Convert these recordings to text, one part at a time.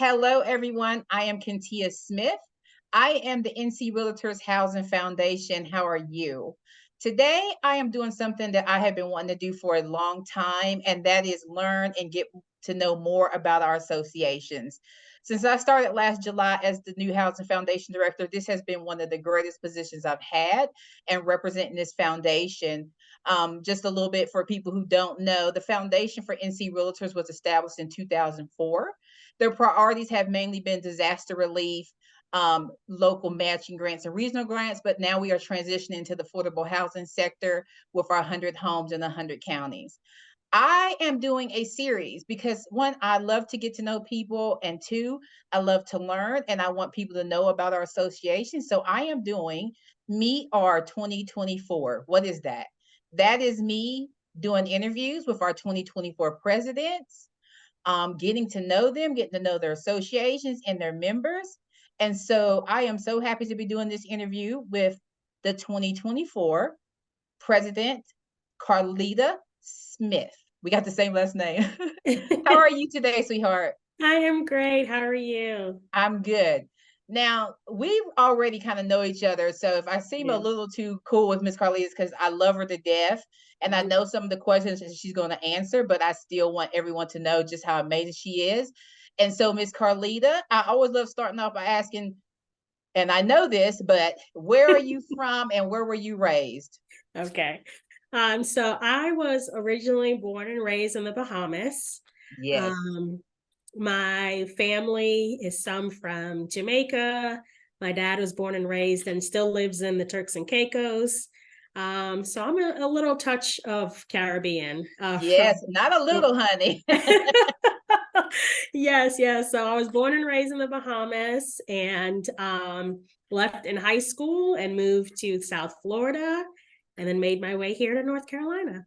Hello, everyone. I am Kentia Smith. I am the NC Realtors Housing Foundation. How are you? Today, I am doing something that I have been wanting to do for a long time, and that is learn and get to know more about our associations. Since I started last July as the new Housing Foundation Director, this has been one of the greatest positions I've had and representing this foundation. Just a little bit for people who don't know, the foundation for NC Realtors was established in 2004. Their priorities have mainly been disaster relief, local matching grants and regional grants, but now we are transitioning to the affordable housing sector with our 100 homes in 100 counties. I am doing a series because one, I love to get to know people, and two, I love to learn and I want people to know about our association. So I am doing Meet Our 2024. What is that? That is me doing interviews with our 2024 presidents, getting to know them, getting to know their associations and their members. And so I am so happy to be doing this interview with the 2024 President, Karleta Smith. We got the same last name. How are you today, sweetheart? I am great. How are you? I'm good. Now, we already kind of know each other. So if I seem a Yeah. little too cool with Miss Carly, it's because I love her to death. And I know some of the questions that she's going to answer, but I still want everyone to know just how amazing she is. And so, Miss Carleta, I always love starting off by asking, and I know this, but where are you from and where were you raised? Okay. So I was originally born and raised in the Bahamas. Yes. Um, my family is some from Jamaica. My dad was born and raised and still lives in the Turks and Caicos. So I'm a little touch of Caribbean from. Yes. Not a little, honey. Yes, yes. So I was born and raised in the Bahamas and left in high school and moved to South Florida and then made my way here to North Carolina.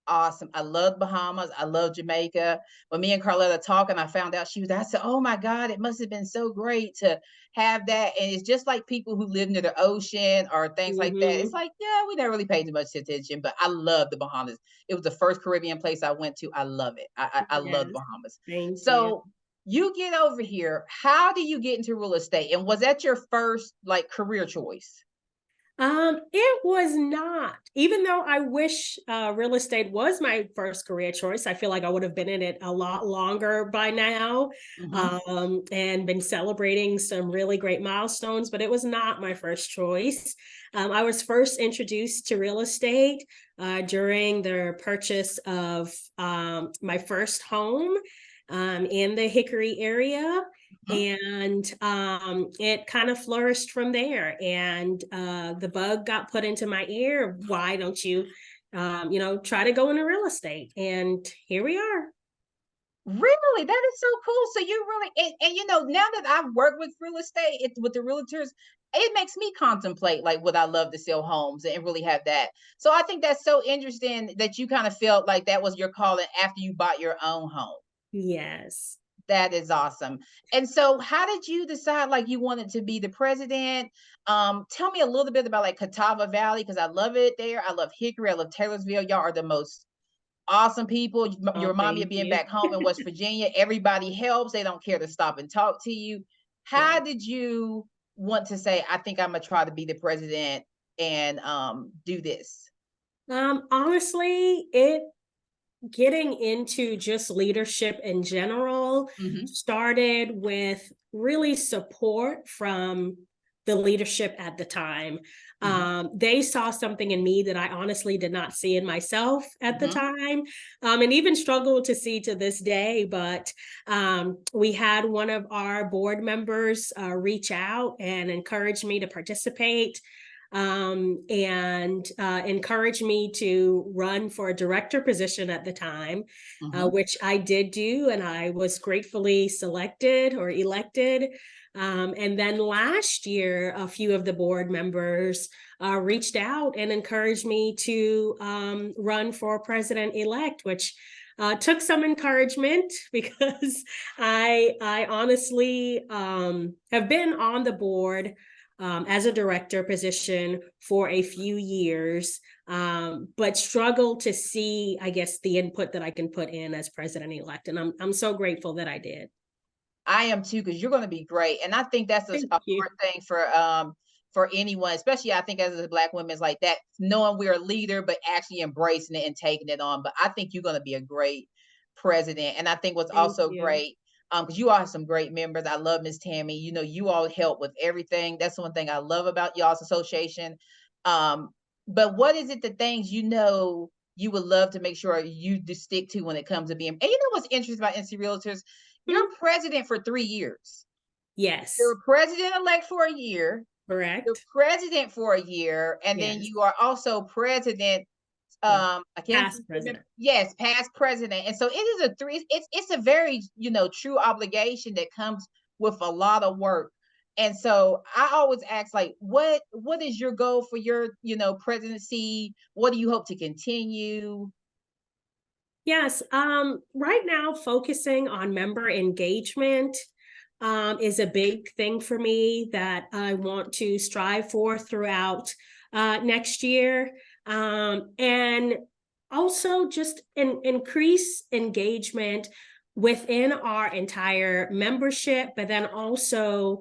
Awesome. I love Bahamas. I love Jamaica. When me and Carletta talked and I found out she was, I said, oh my God, it must have been so great to have that. And it's just like people who live near the ocean or things like that. It's Mm-hmm. like, yeah, we never really paid too much attention, but I love the Bahamas. It was the first Caribbean place I went to. I love it. I love the Yes, Bahamas. thank you. So you get over here. How do you get into real estate? And was that your first like career choice? It was not, even though I wish real estate was my first career choice. I feel like I would have been in it a lot longer by now, Hmm. and been celebrating some really great milestones, but it was not my first choice. I was first introduced to real estate during the purchase of my first home in the Hickory area. And it kind of flourished from there. And the bug got put into my ear. Why don't you, try to go into real estate? And here we are. Really? That is so cool. So you really and you know, now that I've worked with real estate, with the realtors, it makes me contemplate like would I love to sell homes and really have that. So I think that's so interesting that you kind of felt like that was your calling after you bought your own home. Yes. That is awesome. And so how did you decide like you wanted to be the president? Tell me a little bit about like Catawba Valley because I love it there. I love Hickory, I love Taylorsville. Y'all are the most awesome people. You Oh, remind me of thank being you. back home in West Virginia. Everybody helps. They don't care to stop and talk to you. Yeah. How did you want to say, I think I'm gonna try to be the president and do this? Honestly, it getting into just leadership in general Hmm. started with really support from the leadership at the time. Hmm. They saw something in me that I honestly did not see in myself at the Hmm. time, and even struggle to see to this day. But we had one of our board members reach out and encourage me to participate, and encouraged me to run for a director position at the time, Hmm. which I did do, and I was gratefully selected or elected. And then last year, a few of the board members reached out and encouraged me to run for president elect, which took some encouragement because I honestly have been on the board as a director position for a few years, but struggle to see, I guess, the input that I can put in as president elect. And I'm so grateful that I did. I am too, because you're going to be great. And I think that's Thank a you. hard thing for anyone, especially I think as a black woman, is like that, knowing we're a leader, but actually embracing it and taking it on. But I think you're going to be a great president. And I think what's Thank also you. great, because you all have some great members. I love Miss Tammy. You know, you all help with everything. That's one thing I love about y'all's association. Um, but what is it the things you would love to make sure you do stick to when it comes to being, and you know what's interesting about NC Realtors? You're Mhm. president for 3 years. Yes, You're president-elect for a year, you're correct. president for a year, and then Yes, you are also president, or I can't past remember, president. yes, past president, and so it is a 3, it's a very, true obligation that comes with a lot of work, and so I always ask, like, what is your goal for your, presidency? What do you hope to continue? Yes, right now focusing on member engagement is a big thing for me that I want to strive for throughout next year. And also just increase engagement within our entire membership, but then also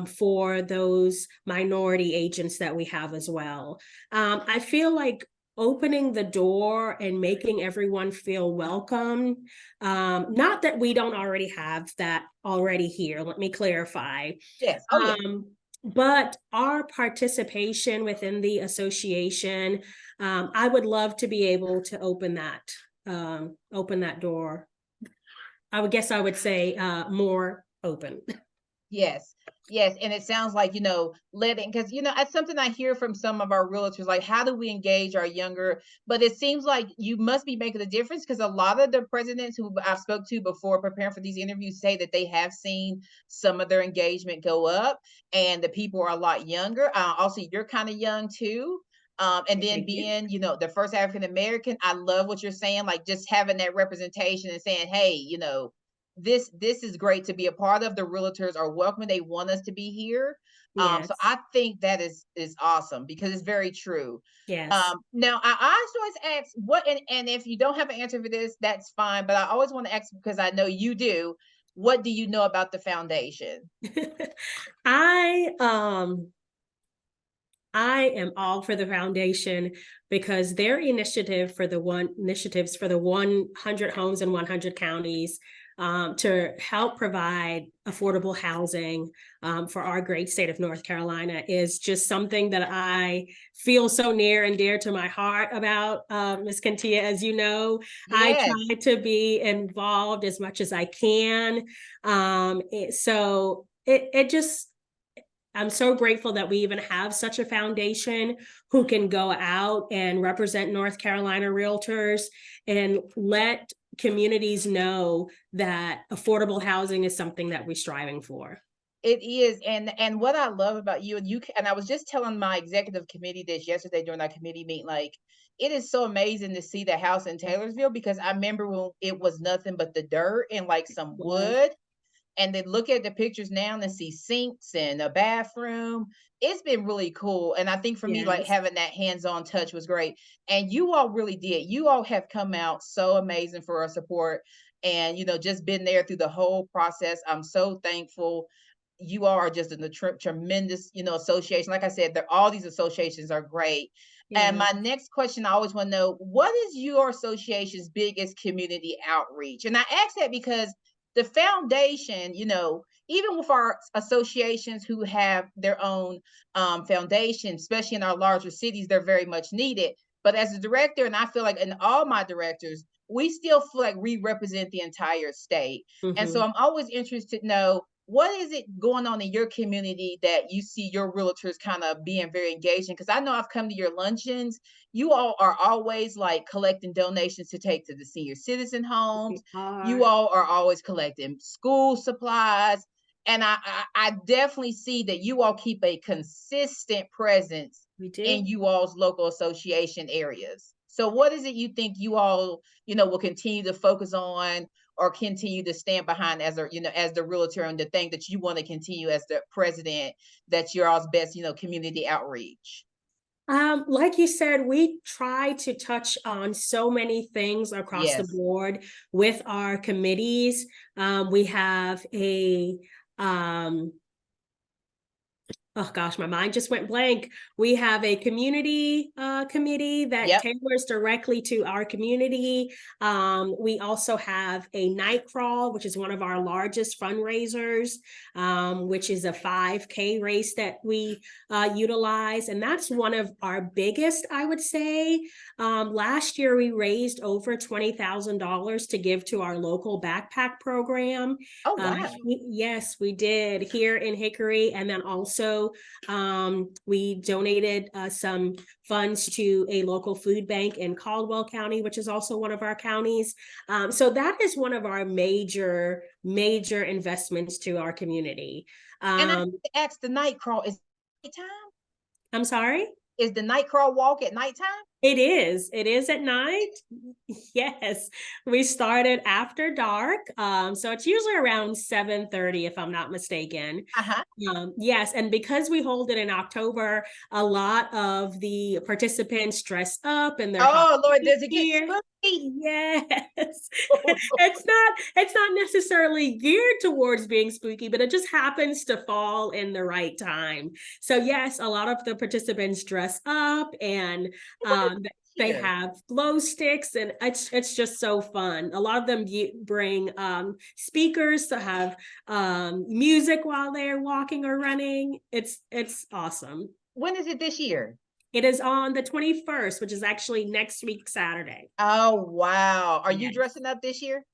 for those minority agents that we have as well. I feel like opening the door and making everyone feel welcome. Not that we don't already have that already here, let me clarify. Yes. Oh, yeah. But our participation within the association, I would love to be able to open that door. I would guess I would say more open. Yes. Yes, and it sounds like, letting, because, that's something I hear from some of our realtors, like, how do we engage our younger, but it seems like you must be making a difference, because a lot of the presidents who I've spoke to before preparing for these interviews say that they have seen some of their engagement go up, and the people are a lot younger. Also, you're kind of young too. And then Thank you. being, the first African American, I love what you're saying, like just having that representation and saying, hey, this is great to be a part of. The realtors are welcome. They want us to be here. So Yes, I think that is awesome, because it's very true. yes. Now I always ask what, and if you don't have an answer for this, that's fine. But I always want to ask, because I know you do. What do you know about the foundation? I I am all for the foundation because their initiatives for the 100 homes in 100 counties to help provide affordable housing for our great state of North Carolina is just something that I feel so near and dear to my heart about. Ms. Kentia, as you know, I Yes. try to be involved as much as I can. So it just I'm so grateful that we even have such a foundation who can go out and represent North Carolina realtors and let communities know that affordable housing is something that we're striving for. It is, and what I love about you, and I was just telling my executive committee this yesterday during our committee meeting, like, it is so amazing to see the house in Taylorsville, because I remember when it was nothing but the dirt and like some Was wood, and then look at the pictures now and see sinks and a bathroom. It's been really cool, and I think for me, like, yes, having that hands-on touch was great, and you all really did. You all have come out so amazing for our support, and, just been there through the whole process. I'm so thankful. You all are just in a tremendous, association. Like I said, all these associations are great. And yeah. my next question, I always want to know, what is your association's biggest community outreach? And I ask that because the foundation, even with our associations who have their own foundation, especially in our larger cities, they're very much needed. But as a director, and I feel like in all my directors, we still feel like we represent the entire state. And so Mhm. I'm always interested to know, what is it going on in your community that you see your realtors kind of being very engaging? Because I know I've come to your luncheons. You all are always like collecting donations to take to the senior citizen homes. We are. You all are always collecting school supplies. And I definitely see that you all keep a consistent presence We in do. you all's local association areas. So what is it you think you all, will continue to focus on, or continue to stand behind as as the realtor, and the thing that you want to continue as the president, that's your all's best, community outreach? Like you said, we try to touch on so many things across the Yes. board with our committees. We have a oh gosh, my mind just went blank. We have a community committee that Yep. tailors directly to our community. We also have a night crawl, which is one of our largest fundraisers, which is a 5K race that we utilize. And that's one of our biggest, I would say. Last year, we raised over $20,000 to give to our local backpack program. Oh, wow. Yes, we did here in Hickory. And then also we donated some funds to a local food bank in Caldwell County, which is also one of our counties. So that is one of our major investments to our community. And I have to ask, the night crawl is nighttime? I'm sorry? Is the night crawl walk at nighttime? It is. It is at night. Yes. We started after dark. So it's usually around 7:30, if I'm not mistaken. Uh-huh. Yes, and because we hold it in October, a lot of the participants dress up in their Oh, Lord, Halloween does it get gear. spooky? Yes. Oh, It's not necessarily geared towards being spooky, but it just happens to fall in the right time. So yes, a lot of the participants dress up and what is um this they here? have glow sticks and it's just so fun. A lot of them bring speakers to have music while they're walking or running. It's awesome. When is it this year? It is on the 21st, which is actually next week, Saturday. Oh, wow. Are you Yes. dressing up this year?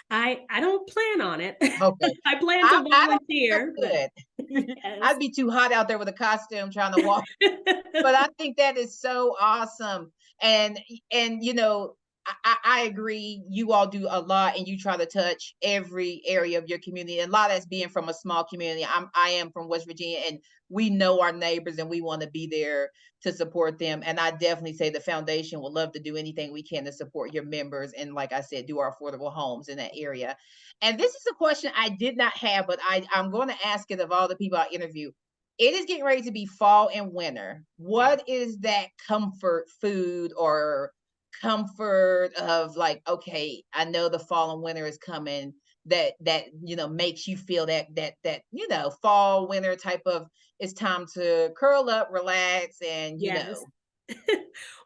I don't plan on it. Okay. I plan to I don't think volunteer, but that's good. yes. I'd be too hot out there with a costume trying to walk. But I think that is so awesome. And you know, I agree. You all do a lot, and you try to touch every area of your community. And a lot of that's being from a small community. I am from West Virginia, and we know our neighbors, and we want to be there to support them. And I definitely say the foundation would love to do anything we can to support your members, and like I said, do our affordable homes in that area. And this is a question I did not have, but I'm going to ask it of all the people I interview. It is getting ready to be fall and winter. Yeah. What is that comfort food or comfort of, like, okay, I know the fall and winter is coming, that makes you feel that fall winter type of, it's time to curl up, relax, and Yes.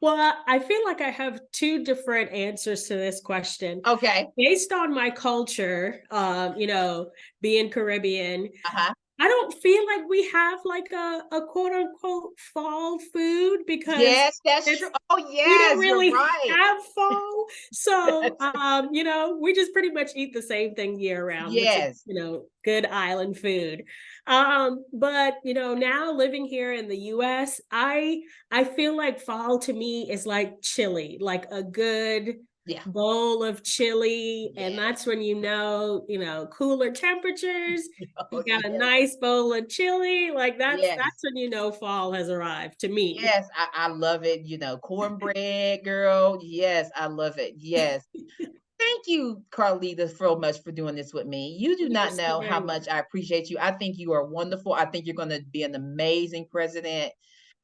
Well, I feel like I have two different answers to this question. okay. Based on my culture, being Caribbean, Uh-huh. I don't feel like we have like a quote unquote fall food because Yes, that's true. it's Oh we don't yes, you're really right. have fall. So, Yes. we just pretty much eat the same thing year round, which is, Yes. good island food. But now living here in the US, I feel like fall to me is like chili, like a good Yeah. bowl of chili. And Yes. that's when cooler temperatures, you Oh, got a yes. nice bowl of chili. Like that's Yes. when fall has arrived to me. Yes, I love it, cornbread, girl. Yes, I love it. Yes. Thank you, Carlita, so much for doing this with me. You do You're not so know how very much welcome. I appreciate you. I think you are wonderful. I think you're going to be an amazing president.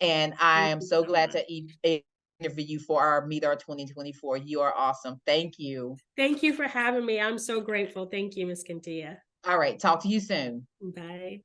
And I Thank am you so so glad much. to interview you for our Meet Our 2024. You are awesome. Thank you. Thank you for having me. I'm so grateful. Thank you, Miss Kentia. All right. Talk to you soon. Bye.